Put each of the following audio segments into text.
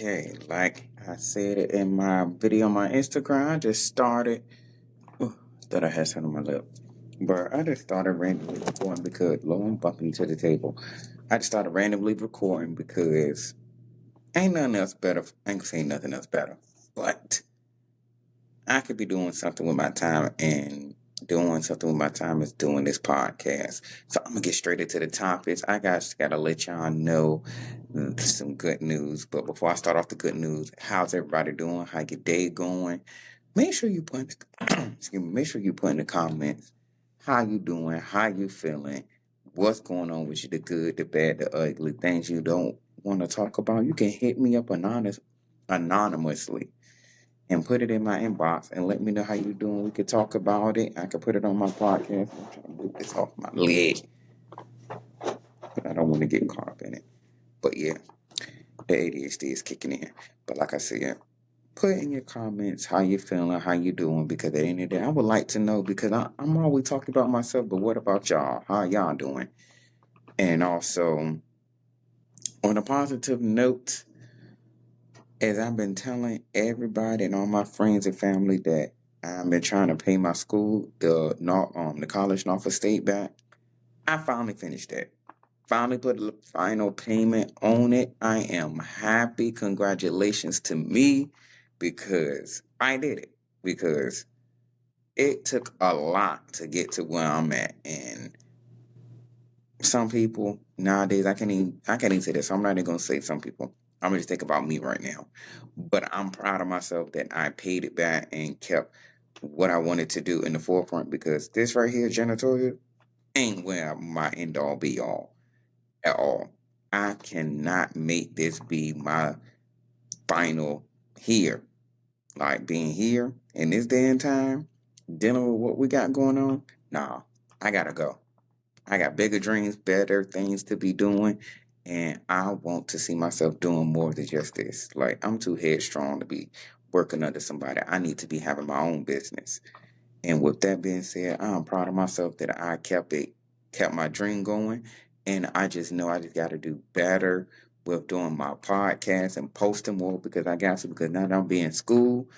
Okay, like I said it in my video on my Instagram, I just started. Oh, thought I had something on my lip. But I just started randomly recording because, Lord, I'm bumping into the table. I just started randomly recording because ain't nothing else better. I ain't gonna say nothing else better. But I could be doing something with my time, and doing something with my time is doing this podcast. So I'm gonna get straight into the topics. I just gotta let y'all know some good news. But before I start off the good news, how's everybody doing? How your day going? Make sure you put excuse me, make sure you put in the comments how you doing, how you feeling, what's going on with you, the good, the bad, the ugly, things you don't want to talk about. You can hit me up anonymously and put it in my inbox and let me know how you doing. We could talk about it. I could put it on my podcast. I'm trying to move this off my leg, but I don't want to get caught up in it. But yeah, the ADHD is kicking in. But like I said, put in your comments how you feeling, how you doing, because at the end of the day, I would like to know because I'm always talking about myself, but what about y'all? How y'all doing? And also, on a positive note, as I've been telling everybody and all my friends and family that I've been trying to pay my school, the college Norfolk State back, I finally finished that. Finally put a final payment on it. I am happy. Congratulations to me because I did it. Because it took a lot to get to where I'm at. And some people nowadays, I can't even say this. So I'm not even gonna say some people. I'm gonna just think about me right now. But I'm proud of myself that I paid it back and kept what I wanted to do in the forefront because this right here, janitorial, ain't where my end all be all at all. I cannot make this be my final here. Like being here in this day and time, dealing with what we got going on. Nah, I gotta go. I got bigger dreams, better things to be doing, and I want to see myself doing more than just this. Like I'm too headstrong to be working under somebody. I need to be having my own business. And with that being said, I'm proud of myself that I kept my dream going. And I just know I just got to do better with doing my podcast and posting more because I got to. Because now that I'm being in school,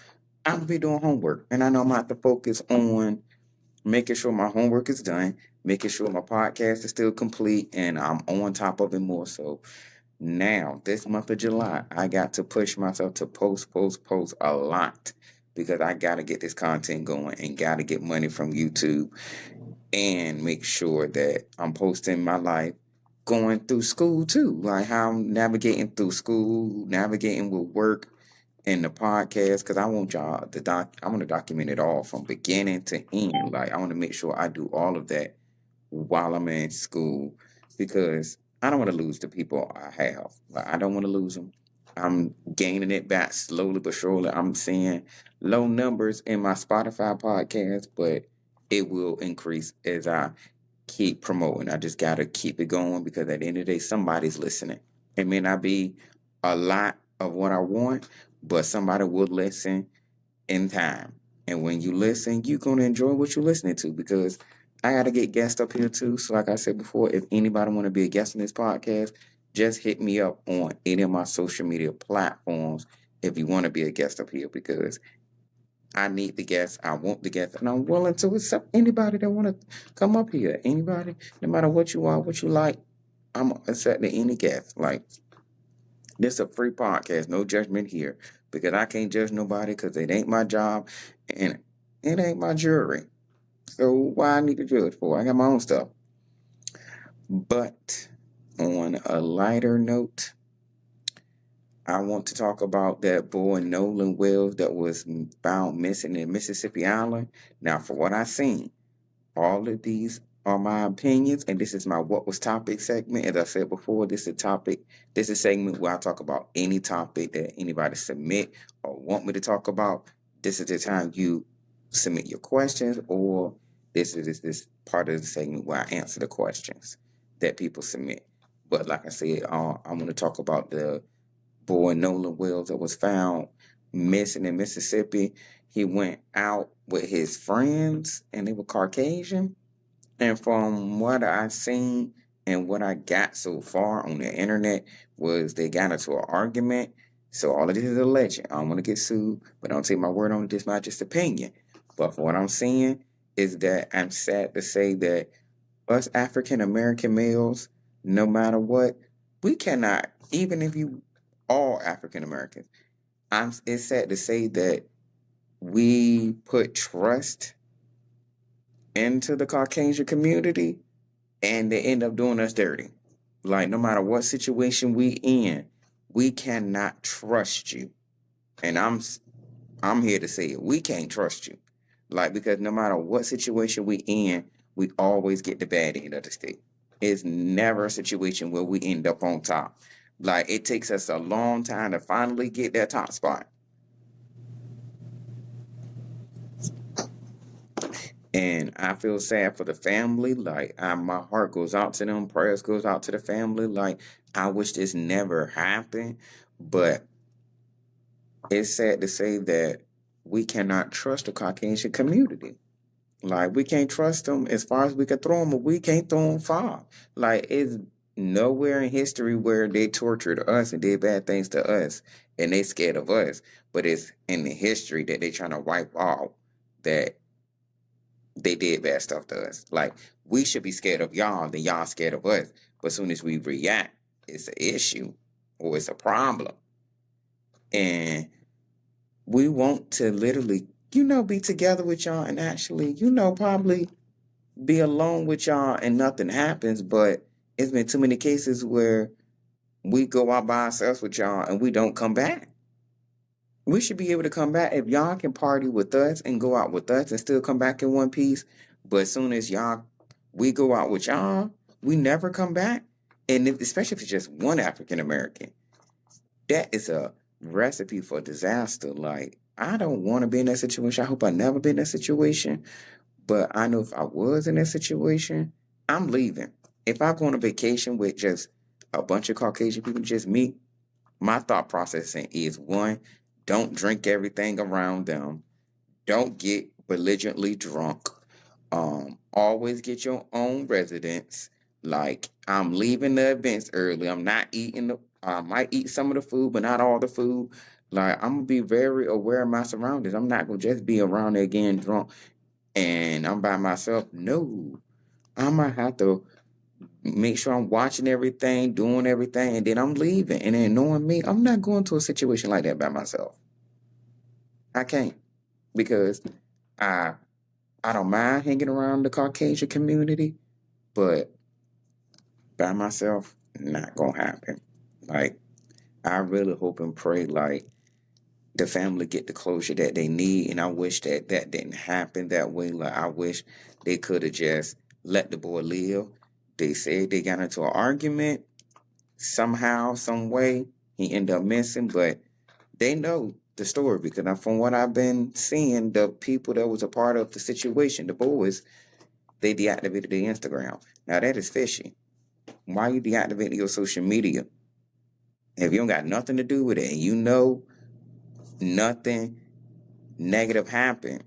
I'm gonna be doing homework, and I know I'm gonna have to focus on making sure my homework is done, making sure my podcast is still complete, and I'm on top of it more. So now, this month of July, I got to push myself to post a lot because I got to get this content going and got to get money from YouTube and make sure that I'm posting my life going through school too, like how I'm navigating through school, navigating with work and the podcast because I want y'all I want to document it all from beginning to end. Like I want to make sure I do all of that while I'm in school because I don't want to lose the people I have. Like, I don't want to lose them. I'm gaining it back slowly but surely. I'm seeing low numbers in my Spotify podcast, but it will increase as I keep promoting. I just got to keep it going because at the end of the day, somebody's listening. It may not be a lot of what I want, but somebody will listen in time. And when you listen, you're going to enjoy what you're listening to because I got to get guests up here too. So like I said before, if anybody want to be a guest on this podcast, just hit me up on any of my social media platforms if you want to be a guest up here because I need the guests. I want the guests, and I'm willing to accept anybody that want to come up here. Anybody, no matter what you are, what you like, I'm accepting any guest. Like this is a free podcast, no judgment here, because I can't judge nobody because it ain't my job and it ain't my jury. So why I need to judge for? I got my own stuff. But on a lighter note, I want to talk about that boy Nolan Wells that was found missing in Mississippi Island. Now, for what I've seen, all of these are my opinions, and this is my What Was Topic segment. As I said before, this is a topic, this is a segment where I talk about any topic that anybody submit or want me to talk about. This is the time you submit your questions, or this is this part of the segment where I answer the questions that people submit. But like I said, I'm going to talk about the boy Nolan Wells that was found missing in Mississippi. He went out with his friends and they were Caucasian. And from what I seen and what I got so far on the internet was they got into an argument. So all of this is alleged. I don't want to get sued, but don't take my word on it. This is my just opinion. But for what I'm seeing is that I'm sad to say that us African American males, no matter what, we cannot, even if you all African Americans, it's sad to say that we put trust into the Caucasian community and they end up doing us dirty. Like no matter what situation we in, we cannot trust you. And I'm here to say it. We can't trust you. Like because no matter what situation we in, we always get the bad end of the stick. It's never a situation where we end up on top. Like it takes us a long time to finally get that top spot. And I feel sad for the family. Like my heart goes out to them. Prayers goes out to the family. Like I wish this never happened, but it's sad to say that we cannot trust the Caucasian community. Like we can't trust them as far as we can throw them, but we can't throw them far. Like it's nowhere in history where they tortured us and did bad things to us, and they scared of us. But it's in the history that they trying to wipe off that they did bad stuff to us. Like we should be scared of y'all, then y'all scared of us. But as soon as we react, it's an issue or it's a problem, and we want to literally, be together with y'all and actually, probably be alone with y'all and nothing happens. But it's been too many cases where we go out by ourselves with y'all and we don't come back. We should be able to come back if y'all can party with us and go out with us and still come back in one piece. But as soon as we go out with y'all, we never come back. And especially if it's just one African American, that is a recipe for disaster. Like, I don't want to be in that situation. I hope I never be in that situation. But I know if I was in that situation, I'm leaving. If I go on a vacation with just a bunch of Caucasian people, just me, my thought processing is one, don't drink everything around them. Don't get belligerently drunk. Always get your own residence. Like I'm leaving the events early. I'm not eating I might eat some of the food, but not all the food. Like I'm gonna be very aware of my surroundings. I'm not gonna just be around there getting drunk and I'm by myself. No. I'm gonna have to make sure I'm watching everything, doing everything, and then I'm leaving. And then knowing me, I'm not going to a situation like that by myself. I can't because I I don't mind hanging around the Caucasian community, but by myself, not gonna happen. Like I really hope and pray like the family get the closure that they need, and I wish that that didn't happen that way. Like I wish they could have just let the boy live. They said they got into an argument somehow, some way. He ended up missing, but they know the story because from what I've been seeing, the people that was a part of the situation, the boys, they deactivated their Instagram. Now that is fishy. Why you deactivating your social media? If you don't got nothing to do with it and you know nothing negative happened,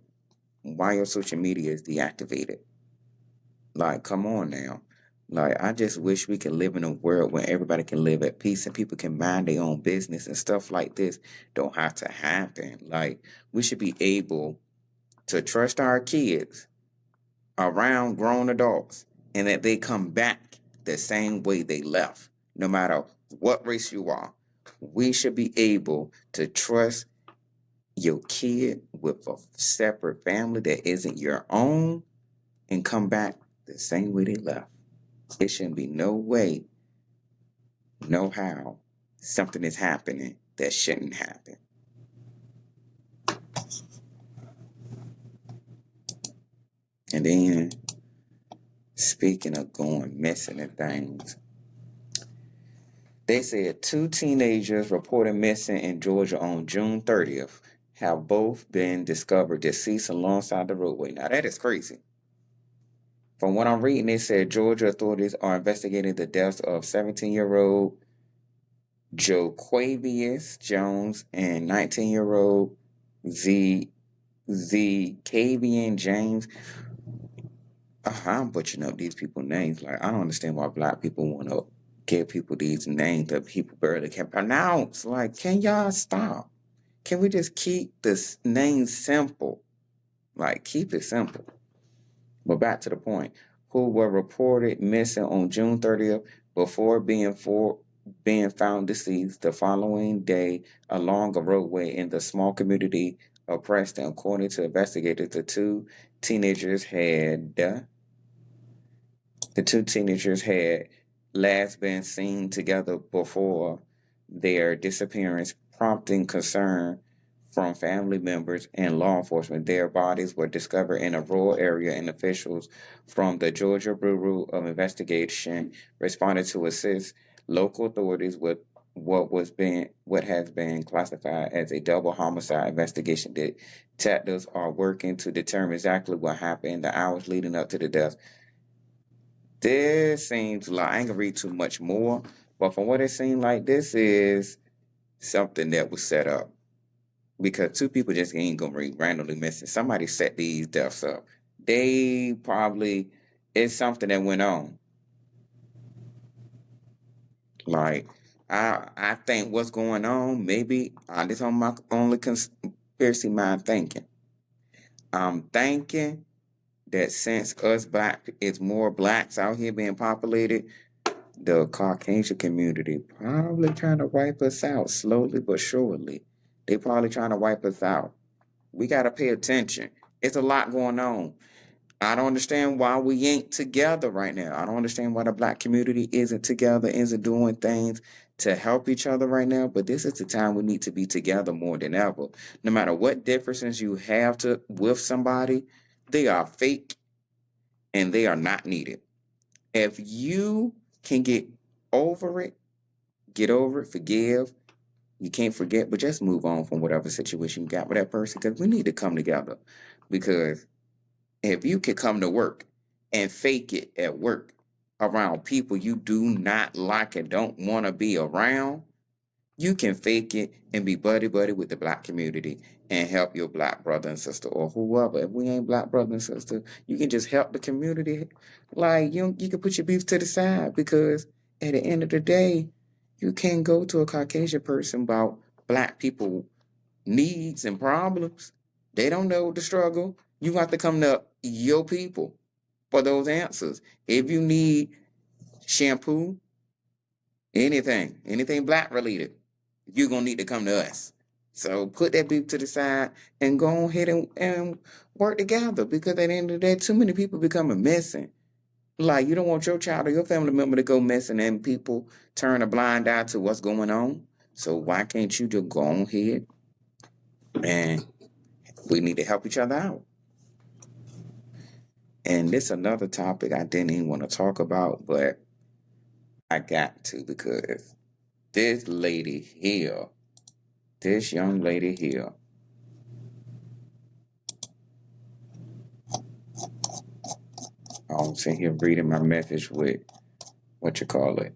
why your social media is deactivated? Like, come on now. Like, I just wish we could live in a world where everybody can live at peace and people can mind their own business and stuff like this don't have to happen. Like, we should be able to trust our kids around grown adults and that they come back the same way they left, no matter what race you are. We should be able to trust your kid with a separate family that isn't your own and come back the same way they left. It shouldn't be no way, no how something is happening that shouldn't happen. And then, speaking of going missing and things, they said two teenagers reported missing in Georgia on June 30th have both been discovered deceased alongside the roadway. Now, that is crazy. From what I'm reading, they said Georgia authorities are investigating the deaths of 17-year-old Joquavius Jones and 19-year-old Cavian James. I'm butchering up these people's names. Like, I don't understand why black people want to give people these names that people barely can pronounce. Like, can y'all stop? Can we just keep this name simple? Like, keep it simple. But back to the point. Who were reported missing on June 30th before being found deceased the following day along a roadway in the small community of Preston. According to investigators, teenagers had the two teenagers had last been seen together before their disappearance, prompting concern from family members and law enforcement. Their bodies were discovered in a rural area, and officials from the Georgia Bureau of Investigation responded to assist local authorities with what has been classified as a double homicide investigation. Detectives are working to determine exactly what happened in the hours leading up to the death. This seems like I ain't gonna read too much more, but from what it seemed like, this is something that was set up because two people just ain't gonna be randomly missing. Somebody set these deaths up. They probably it's something that went on. Like I think what's going on. Maybe this on my only conspiracy mind thinking. I'm thinking that since us black, it's more blacks out here being populated, the Caucasian community probably trying to wipe us out slowly but surely. They probably trying to wipe us out. We got to pay attention. It's a lot going on. I don't understand why we ain't together right now. I don't understand why the black community isn't together, isn't doing things to help each other right now. But this is the time we need to be together more than ever. No matter what differences you have to with somebody, they are fake and they are not needed. If you can get over it, forgive. You can't forget, but just move on from whatever situation you got with that person because we need to come together. Because if you can come to work and fake it at work around people you do not like and don't want to be around, you can fake it and be buddy buddy with the black community and help your black brother and sister or whoever. If we ain't black brother and sister, you can just help the community. Like you can put your beef to the side because at the end of the day, you can't go to a Caucasian person about black people needs and problems. They don't know the struggle. You have to come to your people for those answers. If you need shampoo, anything black related, you're gonna need to come to us. So put that beef to the side and go ahead and work together because at the end of the day, too many people becoming missing. Like you don't want your child or your family member to go missing and people turn a blind eye to what's going on. So why can't you just go on ahead and we need to help each other out? And this another topic I didn't even want to talk about, but I got to because this lady here, this young lady here, I'm sitting here reading my message with what you call it.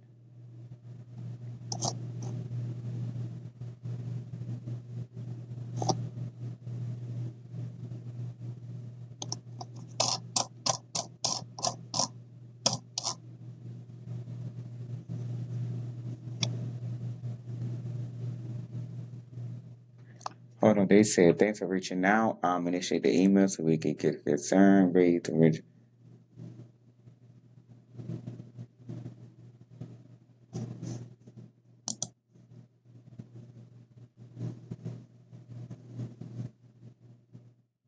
Hold on, they said thanks for reaching out. Initiate the email so we can get concerned, ready to reach.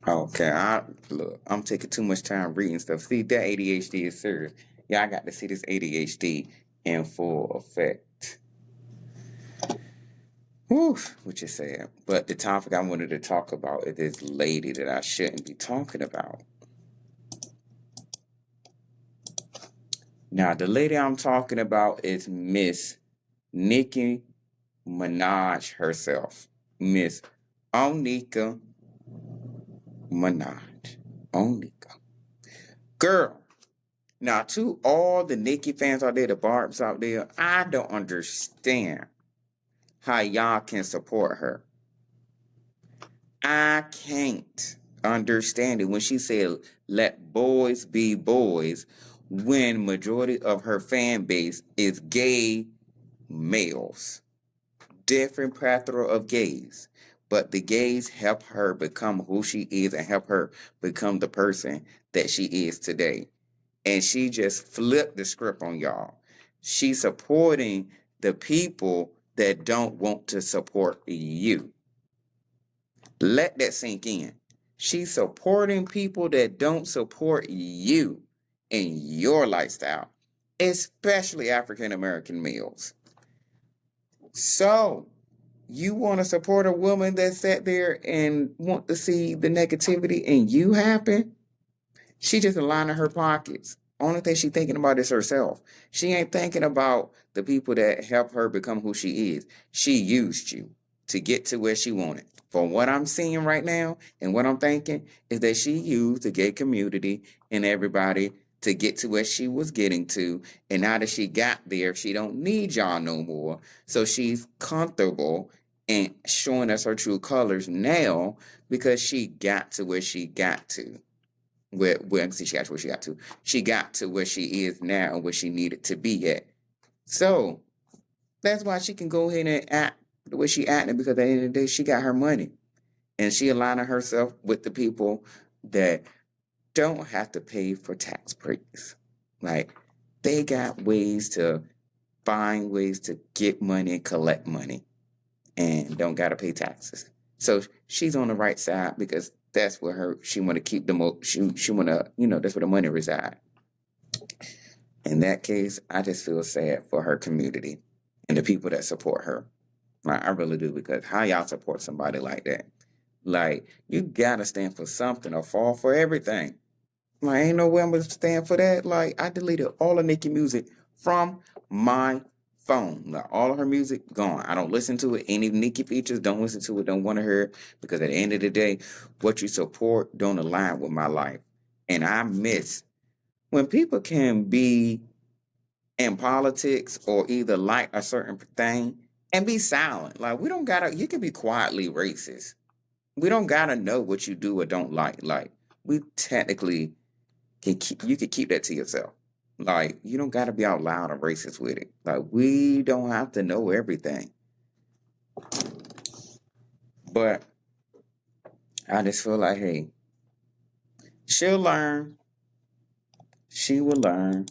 Okay, look, I'm taking too much time reading stuff. See, that ADHD is serious. Yeah, I got to see this ADHD in full effect. Whew, what you saying? But the topic I wanted to talk about is this lady that I shouldn't be talking about. Now, the lady I'm talking about is Miss Nicki Minaj herself. Miss Onika Minaj. Onika. Girl. Now, to all the Nicki fans out there, the Barbs out there, I don't understand how y'all can support her. I can't understand it when she said, let boys be boys. when majority of her fan base is gay males, different plethora of gays. But the gays help her become who she is and help her become the person that she is today. And she just flipped the script on y'all. She's supporting the people that don't want to support you. Let that sink in. She's supporting people that don't support you in your lifestyle, especially African American males. So, you want to support a woman that sat there and want to see the negativity in you happen? She just lining her pockets. Only thing she thinking about is herself. She ain't thinking about the people that help her become who she is. She used you to get to where she wanted. From what I'm seeing right now and what I'm thinking is that she used the gay community and everybody to get to where she was getting to. And now that she got there, she don't need y'all no more. So she's comfortable and showing us her true colors now because she got to where she got to. See, she got to where she got to. She got to where she is now and where she needed to be at. So that's why she can go ahead and act the way she acting, because at the end of the day, she got her money. And she aligning herself with the people that don't have to pay for tax breaks. Like, they got ways to find ways to get money and collect money and don't got to pay taxes. So she's on the right side because that's where she want to keep the most, she want to, that's where the money reside. In that case, I just feel sad for her community and the people that support her. Like, I really do, because how y'all support somebody like that? Like, you gotta stand for something or fall for everything. Like, ain't no way I'm gonna stand for that. Like, I deleted all of Nicki music from my phone. Like, all of her music gone. I don't listen to it. Any Nicki features, don't listen to it. Don't want to hear it, because at the end of the day, what you support don't align with my life. And I miss when people can be in politics or either like a certain thing and be silent. Like, we don't gotta. You can be quietly racist. We don't gotta know what you do or don't like. Like, we technically you can keep that to yourself. Like, you don't gotta be out loud and racist with it. Like, we don't have to know everything. But I just feel like, hey, she'll learn. She will learn.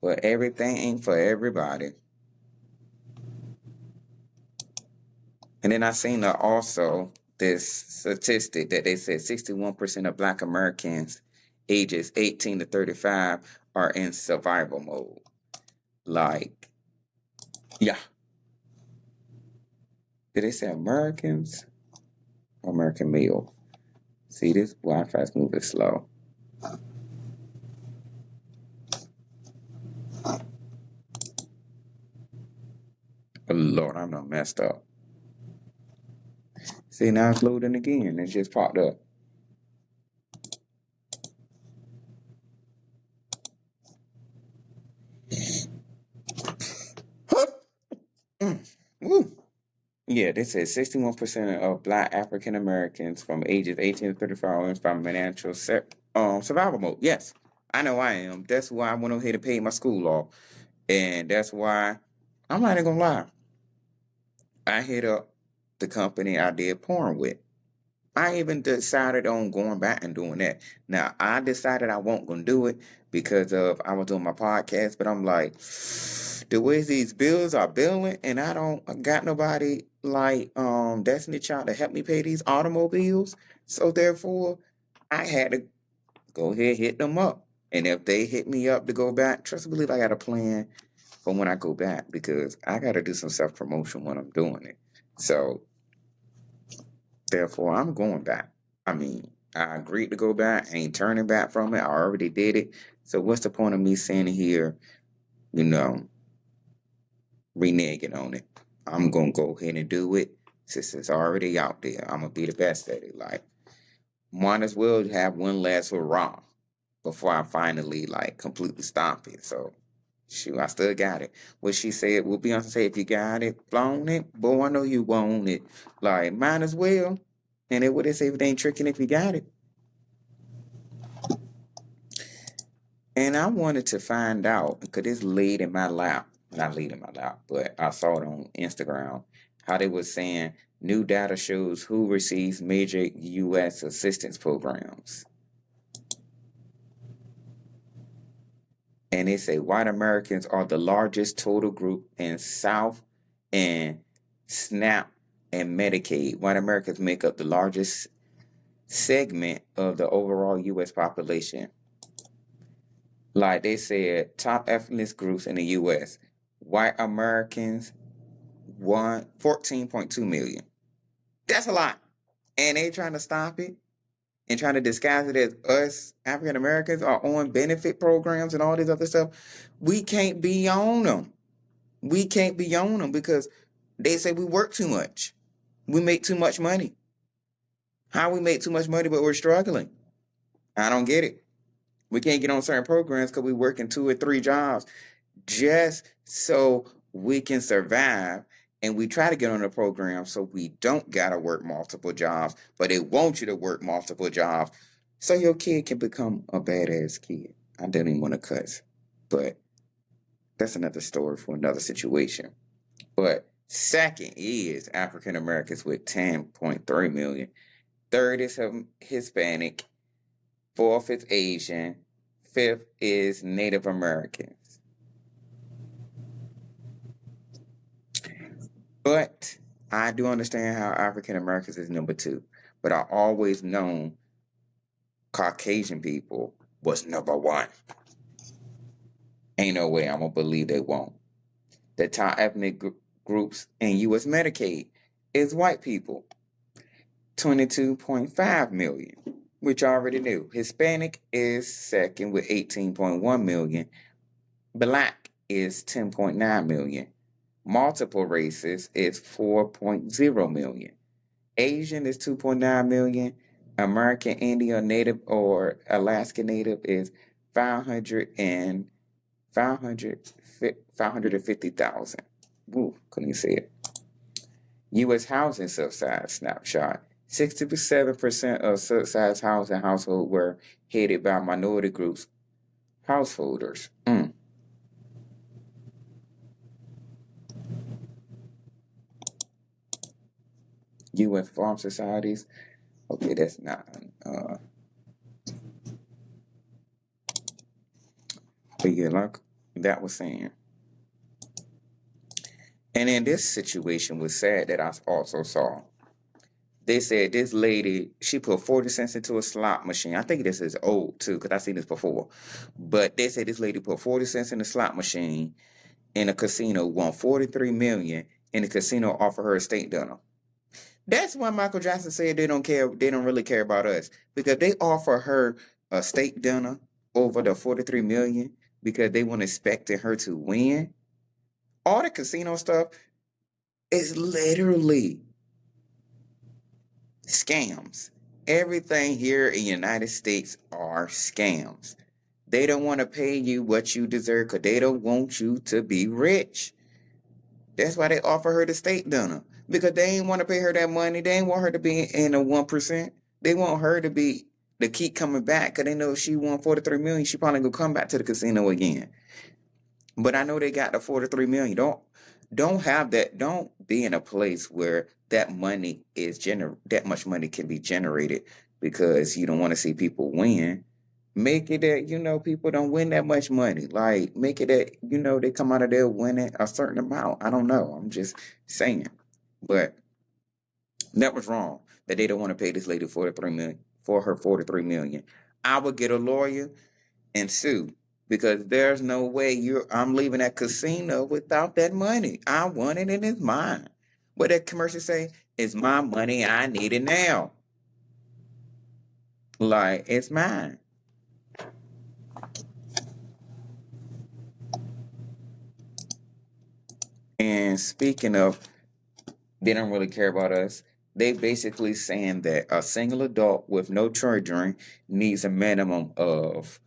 But everything ain't for everybody. And then I seen also this statistic that they said 61% of Black Americans ages 18 to 35 are in survival mode. Like, yeah. Did they say Americans or American male? See, this Wi-Fi is moving slow. Oh, Lord, I'm not messed up. See, now it's loading again. It just popped up. Woo. Yeah, they said 61% of Black African Americans from ages 18 to 35 are in financial survival mode. Yes, I know I am. That's why I went ahead and paid my school off. And that's why, I'm not even gonna lie, I hit up the company I did porn with. I even decided on going back and doing that. Now, I decided I won't gonna do it because of I was doing my podcast, but I'm like, the way these bills are billing, and I don't got nobody like Destiny Child to help me pay these automobiles. So therefore, I had to go ahead hit them up. And if they hit me up to go back, trust and believe I got a plan for when I go back, because I got to do some self promotion when I'm doing it. So therefore, I'm going back. I mean, I agreed to go back. I ain't turning back from it. I already did it. So what's the point of me sitting here, you know, reneging on it? I'm going to go ahead and do it since it's already out there. I'm going to be the best at it. Like, might as well have one last hurrah before I finally, like, completely stop it. So, shoot, I still got it. What she said, well, Beyonce say, if you got it, blown it, boy, I know you want it. Like, might as well. And then what they say, if it ain't tricking if you got it. And I wanted to find out, because it's laid in my lap, not laid in my lap, but I saw it on Instagram, how they were saying new data shows who receives major U.S. assistance programs. And they say white Americans are the largest total group in South and SNAP and Medicaid. White Americans make up the largest segment of the overall U.S. population. Like they said, top ethnic groups in the U.S. White Americans, 14.2 million. That's a lot. And they trying to stop it and trying to disguise it as us African Americans are on benefit programs and all this other stuff. We can't be on them. We can't be on them because they say we work too much. We make too much money. How we make too much money but we're struggling? I don't get it. We can't get on certain programs because we work in 2 or 3 jobs just so we can survive. And we try to get on the program so we don't got to work multiple jobs, but they want you to work multiple jobs so your kid can become a badass kid. I didn't even want to cuss, but that's another story for another situation. But second is African Americans with 10.3 million. Third is Hispanic. Fourth is Asian. Fifth is Native Americans. But I do understand how African Americans is number 2. But I always known Caucasian people was number 1. Ain't no way I'm going to believe they won't. The top ethnic groups in U.S. Medicaid is white people. 22.5 million, which I already knew. Hispanic is second with 18.1 million. Black is 10.9 million. Multiple races is 4.0 million. Asian is 2.9 million. American Indian Native or Alaska Native is 550,000. Ooh, couldn't even say it. U.S. housing subsidy snapshot. 67% of subsidized housing households were headed by minority groups, householders. U.S. farm societies. Okay, that's not. But yeah, like that was saying. And then this situation was sad that I also saw. They said this lady, she put 40 cents into a slot machine. I think this is old too, because I've seen this before. But they said this lady put 40 cents in a slot machine in a casino, won 43 million, and the casino offered her a steak dinner. That's why Michael Jackson said they don't care, they don't really care about us. Because they offer her a steak dinner over the 43 million because they weren't expecting her to win. All the casino stuff is literally scams. Everything here in the United States are scams. They don't want to pay you what you deserve because they don't want you to be rich. That's why they offer her the steak dinner. Because they ain't want to pay her that money. They ain't want her to be in the 1%. They want her to keep coming back because they know if she won 43 million, she probably gonna come back to the casino again. But I know they got the 43 million. Don't have that. Don't be in a place where that money is that much money can be generated because you don't want to see people win. Make it that, people don't win that much money. Like, make it that, they come out of there winning a certain amount. I don't know. I'm just saying. But that was wrong that they don't want to pay this lady 43 million for her 43 million. I would get a lawyer and sue because there's no way I'm leaving that casino without that money. I want it and it's mine. What that commercial say? It's my money. I need it now. Like, it's mine. And speaking of, they don't really care about us. They basically saying that a single adult with no children needs a minimum of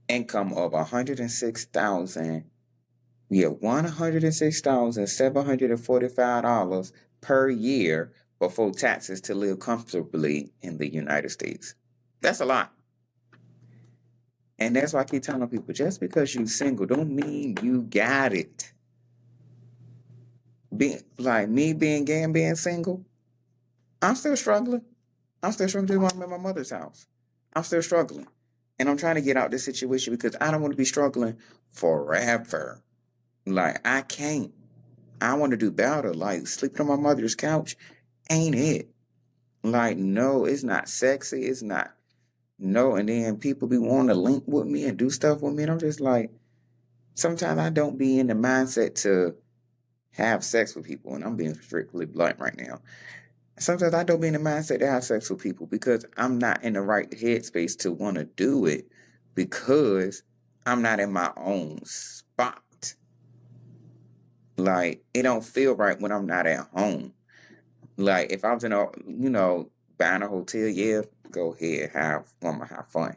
income of $106,745 per year before taxes to live comfortably in the United States. That's a lot. And that's why I keep telling people, just because you single don't mean you got it. Like me being gay and being single, I'm still struggling. I'm still struggling when I'm at my mother's house. I'm still struggling. And I'm trying to get out this situation because I don't want to be struggling forever. Like, I can't. I want to do better. Like, sleeping on my mother's couch ain't it. Like, no, it's not sexy. It's not. No. And then people be wanting to link with me and do stuff with me. And I'm just like, sometimes I don't be in the mindset to have sex with people. And I'm being strictly blunt right now. Sometimes I don't be in the mindset to have sex with people because I'm not in the right headspace to want to do it because I'm not in my own spot. Like, it don't feel right when I'm not at home. Like, if I was in a, buying a hotel, yeah, go ahead, have fun.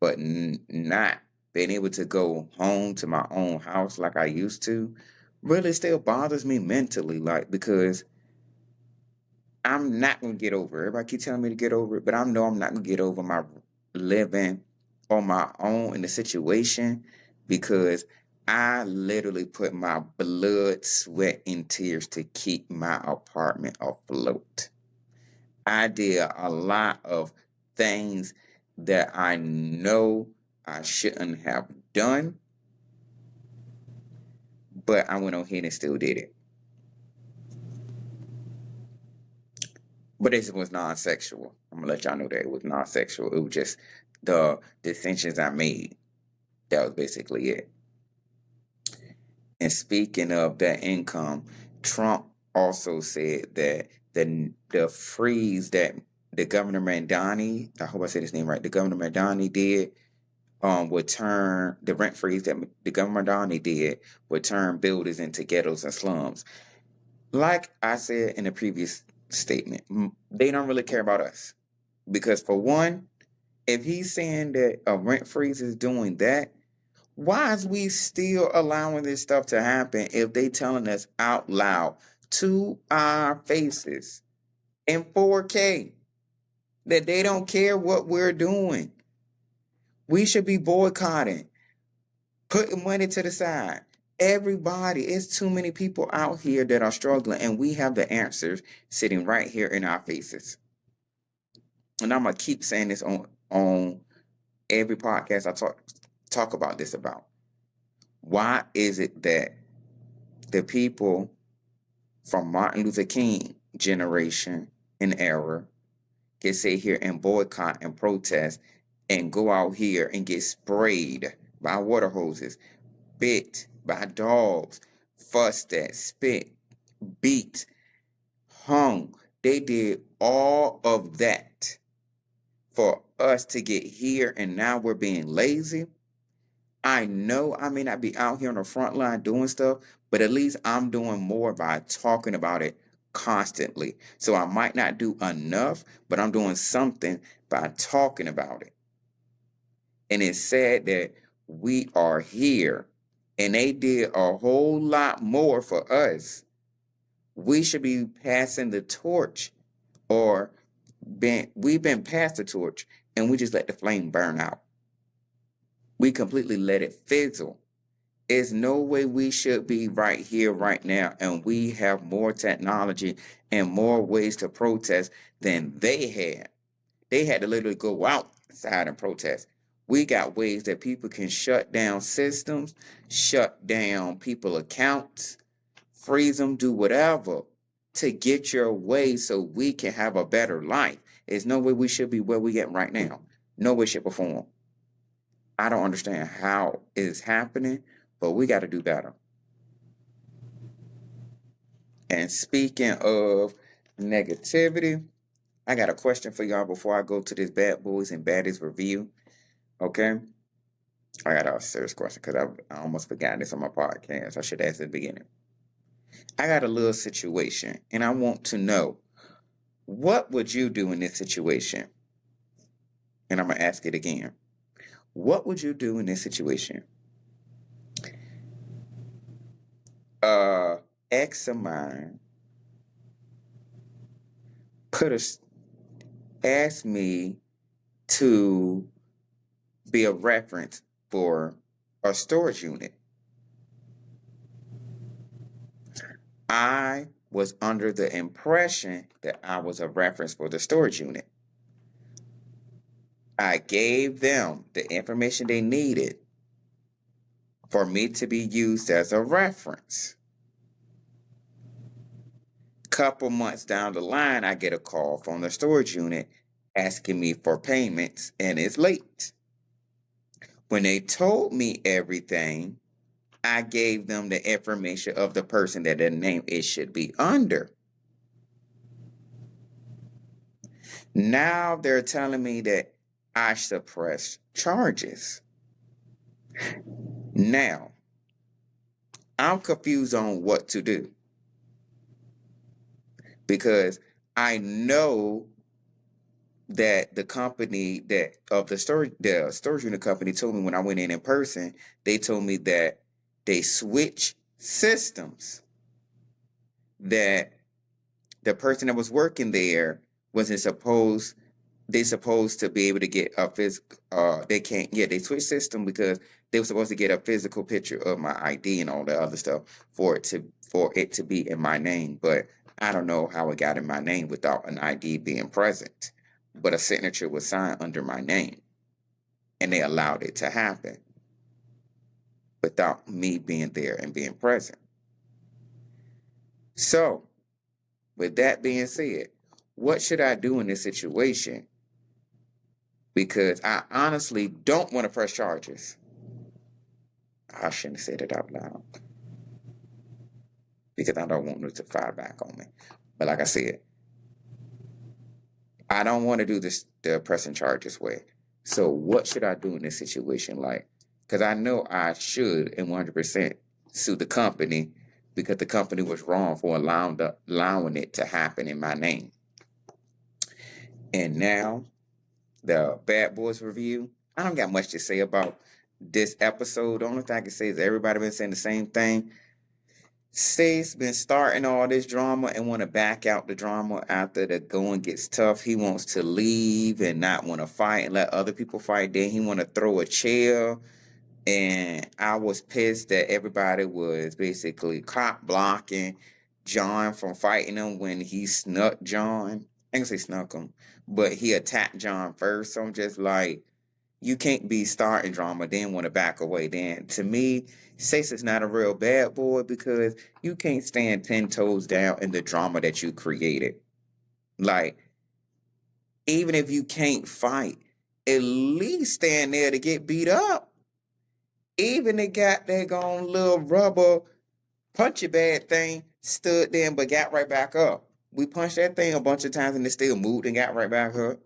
But not being able to go home to my own house like I used to really still bothers me mentally. Like, because I'm not gonna get over it. Everybody keep telling me to get over it, but I know I'm not gonna get over my living on my own in the situation because I literally put my blood, sweat, and tears to keep my apartment afloat. I did a lot of things that I know I shouldn't have done, but I went on ahead and still did it. But this was non-sexual. I'm gonna let y'all know that it was non-sexual. It was just the decisions I made. That was basically it. And speaking of that income, Trump also said that the freeze that the Governor Mandani, I hope I said his name right, the Governor Mandani did, would turn the rent freeze that the Governor Mandani did would turn builders into ghettos and slums. Like I said in the previous statement, they don't really care about us. Because for one, if he's saying that a rent freeze is doing that, why is we still allowing this stuff to happen if they telling us out loud to our faces in 4K that they don't care what we're doing? We should be boycotting, putting money to the side. Everybody, it's too many people out here that are struggling, and we have the answers sitting right here in our faces. And I'm gonna keep saying this on every podcast I talk about this about. Why is it that the people from Martin Luther King generation and era can sit here and boycott and protest and go out here and get sprayed by water hoses, bit by dogs, fussed at, spit, beat, hung? They did all of that for us to get here, and now we're being lazy. I know I may not be out here on the front line doing stuff, but at least I'm doing more by talking about it constantly. So I might not do enough, but I'm doing something by talking about it. And it's sad that we are here and they did a whole lot more for us. We should be passing the torch, or we've been passed the torch and we just let the flame burn out. We completely let it fizzle. There's no way we should be right here, right now, and we have more technology and more ways to protest than they had. They had to literally go outside and protest. We got ways that people can shut down systems, shut down people accounts, freeze them, do whatever to get your way so we can have a better life. There's no way we should be where we at right now. No way, shape, or form. I don't understand how it's happening, but we got to do better. And speaking of negativity, I got a question for y'all before I go to this Bad Boys and Baddies review. Okay? I got a serious question because I almost forgot this on my podcast. I should ask at the beginning. I got a little situation, and I want to know, what would you do in this situation? And I'm going to ask it again. What would you do in this situation? Ex of mine asked me to be a reference for a storage unit. I was under the impression that I was a reference for the storage unit. I gave them the information they needed for me to be used as a reference. Couple months down the line, I get a call from the storage unit asking me for payments, and it's late. When they told me everything, I gave them the information of the person that the name it should be under. Now they're telling me that I suppressed charges. Now, I'm confused on what to do because I know that the company that of the storage unit company told me when I went in person, they told me that they switched systems, that the person that was working there wasn't supposed to be able to get a physical they switched system because they were supposed to get a physical picture of my ID and all that other stuff for it to be in my name. But I don't know how it got in my name without an ID being present. But a signature was signed under my name. And they allowed it to happen without me being there and being present. So, with that being said, what should I do in this situation? Because I honestly don't want to press charges. I shouldn't have said it out loud. Because I don't want them to fire back on me. But like I said, I don't want to do this the pressing charges way. So what should I do in this situation? Like, because I know I should and 100% sue the company because the company was wrong for allowing it to happen in my name. And now, the Bad Boys review. I don't got much to say about this episode. The only thing I can say is everybody been saying the same thing. SeD's been starting all this drama and want to back out the drama after the going gets tough. He wants to leave and not want to fight and let other people fight. Then he want to throw a chair. And I was pissed that everybody was basically cop blocking John from fighting him when he snuck John. I ain't gonna say snuck him, but he attacked John first. So I'm just like, you can't be starting drama, then want to back away. Then to me, SeD is not a real bad boy because you can't stand 10 toes down in the drama that you created. Like, even if you can't fight, at least stand there to get beat up. Even the goddamn little rubber punchy bag thing stood there but got right back up. We punched that thing a bunch of times and it still moved and got right back up.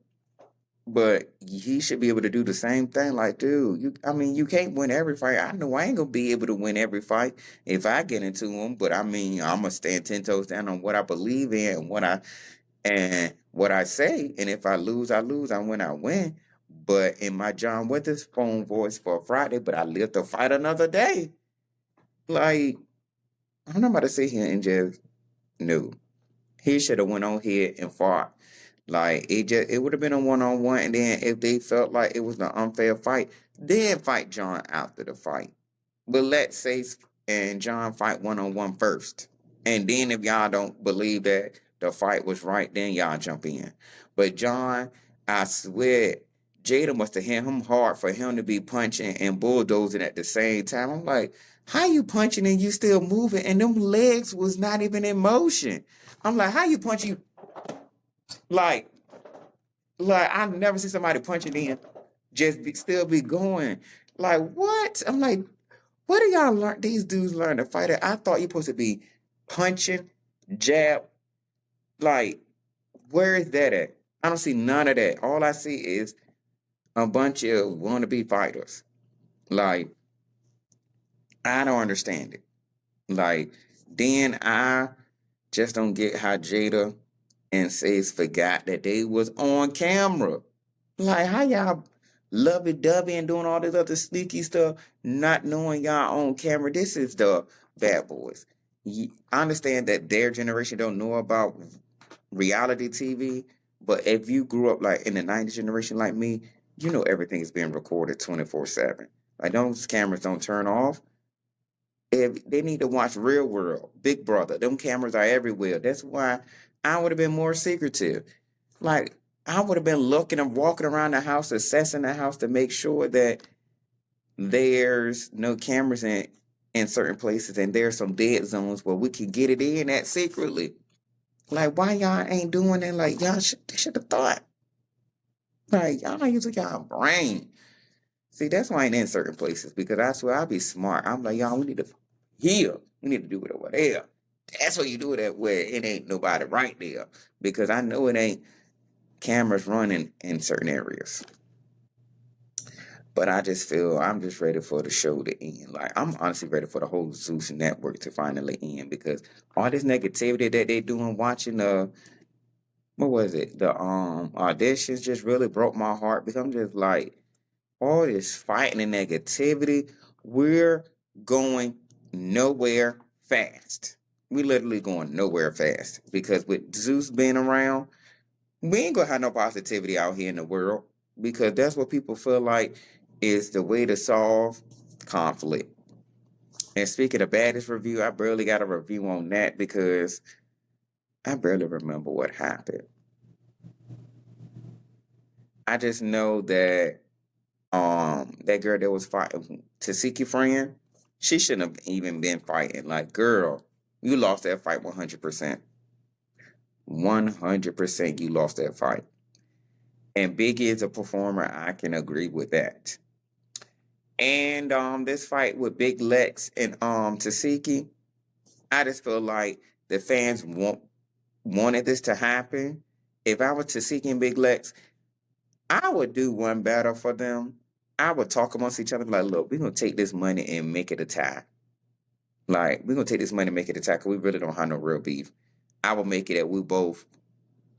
But he should be able to do the same thing. Like, dude, you can't win every fight. I know I ain't gonna be able to win every fight if I get into them. But I'm gonna stand 10 toes down on what I believe in and what I say. And if I lose, I lose. I win, I win. But in my John Witherspoon voice for Friday, but I live to fight another day. Like, I'm not about to sit here and just no. He should have went on here and fought. Like, it would have been a one-on-one, and then if they felt like it was an unfair fight, then fight John after the fight. But let's say and John fight one-on-one first. And then if y'all don't believe that the fight was right, then y'all jump in. But John, I swear, Jada must have hit him hard for him to be punching and bulldozing at the same time. I'm like, how you punching and you still moving? And them legs was not even in motion. I'm like, how you punching? Like I've never seen somebody punching in still be going. Like, what? I'm like, what do y'all learn? These dudes learn to fight it. I thought you're supposed to be punching, jab. Like, where is that at? I don't see none of that. All I see is a bunch of wannabe fighters. Like, I don't understand it. Like, then I just don't get how Jada and SeD forgot that they was on camera. Like, how y'all lovey-dovey and doing all this other sneaky stuff, not knowing y'all on camera? This is the Bad Boys. I understand that their generation don't know about reality TV, but if you grew up like in the 90s generation like me, you know everything is being recorded 24/7. Like those cameras don't turn off. If they need to watch Real World, Big Brother, them cameras are everywhere. That's why I would have been more secretive. Like I would have been looking and walking around the house, assessing the house to make sure that there's no cameras in certain places and there's some dead zones where we can get it in at secretly. Like why y'all ain't doing it? Like y'all should have thought. Like y'all not using y'all brain. See, that's why I ain't in certain places because I swear I'll be smart. I'm like, y'all, we need to here. We need to do it over there. That's where you do it at where it ain't nobody right there. Because I know it ain't cameras running in certain areas. But I just feel I'm just ready for the show to end. Like I'm honestly ready for the whole Zeus network to finally end because all this negativity that they doing watching what was it? The auditions just really broke my heart because I'm just like all this fighting and negativity, we're going nowhere fast. We literally going nowhere fast because with Zeus being around, we ain't gonna have no positivity out here in the world because that's what people feel like is the way to solve conflict. And speaking of baddest review, I barely got a review on that because I barely remember what happened. I just know that that girl that was fighting Tasiki friend, she shouldn't have even been fighting. Like, girl, you lost that fight 100%. 100% you lost that fight. And Biggie is a performer, I can agree with that. And this fight with Big Lex and Tasiki, I just feel like the fans wanted this to happen. If I was Tasiki and Big Lex, I would do one better for them. I would talk amongst each other, like, look, we're gonna take this money and make it a tie. Like, we're gonna take this money and make it a tie, because we really don't have no real beef. I would make it that we both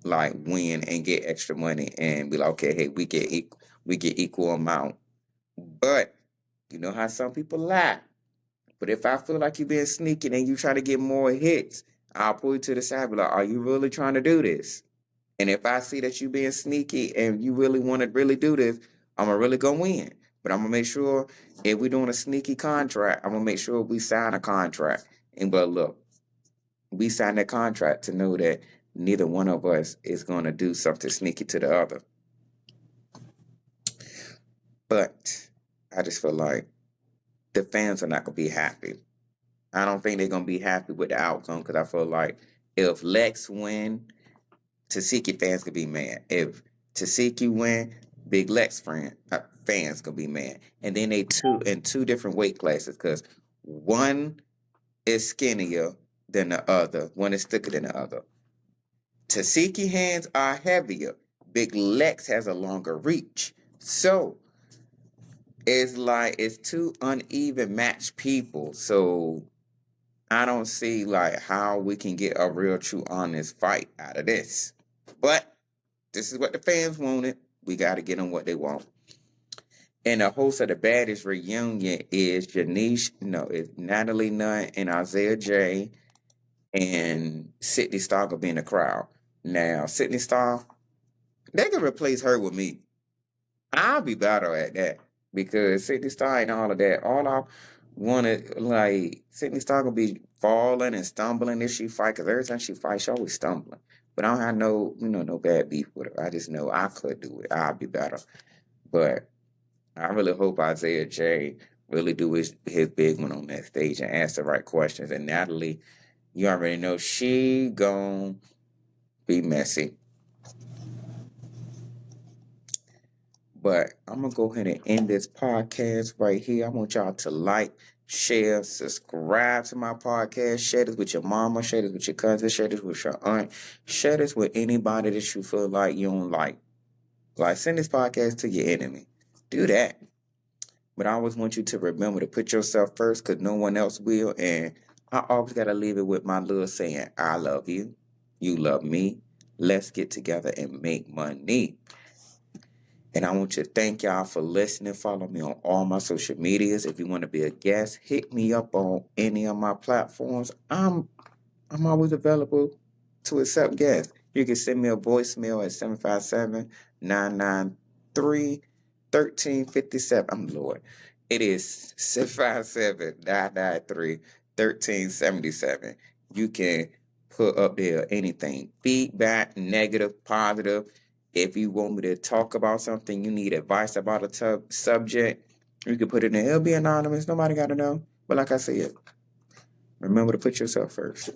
like win and get extra money and be like, okay, hey, we get equal amount. But you know how some people lie. But if I feel like you're being sneaky and you try to get more hits, I'll pull you to the side, be like, are you really trying to do this? And if I see that you being sneaky and you really want to really do this, I'm gonna really go win. But I'm gonna make sure if we're doing a sneaky contract, I'm gonna make sure we sign a contract. And but look, we signed that contract to know that neither one of us is gonna do something sneaky to the other. But I just feel like the fans are not gonna be happy. I don't think they're gonna be happy with the outcome because I feel like if Lex win, Tasiki fans could be mad. If Tasiki win, Big Lex fans gonna be mad. And then they two in two different weight classes because one is skinnier than the other. One is thicker than the other. Tasiki hands are heavier. Big Lex has a longer reach. So it's like it's two uneven matched people. So I don't see like how we can get a real true honest fight out of this. But this is what the fans wanted. We got to get them what they want. And the host of the baddest reunion is it's Natalie Nunn and Isaiah J. And Sydney Starr will be in the crowd. Now, Sydney Starr, they can replace her with me. I'll be better at that because Sydney Starr ain't all of that. All I wanted, like, Sydney Starr gonna be falling and stumbling if she fight because every time she fights, she always stumbling. But I don't have no bad beef with her. I just know I could do it. I'll be better. But I really hope Isaiah J really do his big one on that stage and ask the right questions. And Natalie, you already know she gonna be messy. But I'm gonna go ahead and end this podcast right here. I want y'all to like, share, subscribe to my podcast. Share this with your mama, share this with your cousin, share this with your aunt, share this with anybody that you feel like you don't like. Like send this podcast to your enemy. Do that. But I always want you to remember to put yourself first because no one else will. And I always gotta leave it with my little saying, I love you. You love me. Let's get together and make money. And I want to thank y'all for listening. Follow me on all my social medias. If you want to be a guest, hit me up on any of my platforms. I'm always available to accept guests. You can send me a voicemail at 757-993-9494. 1357. I'm Lord. It is 657-993-1377. You can put up there anything. Feedback, negative, positive. If you want me to talk about something, you need advice about a subject, you can put it in. It'll be anonymous. Nobody got to know. But like I said, remember to put yourself first.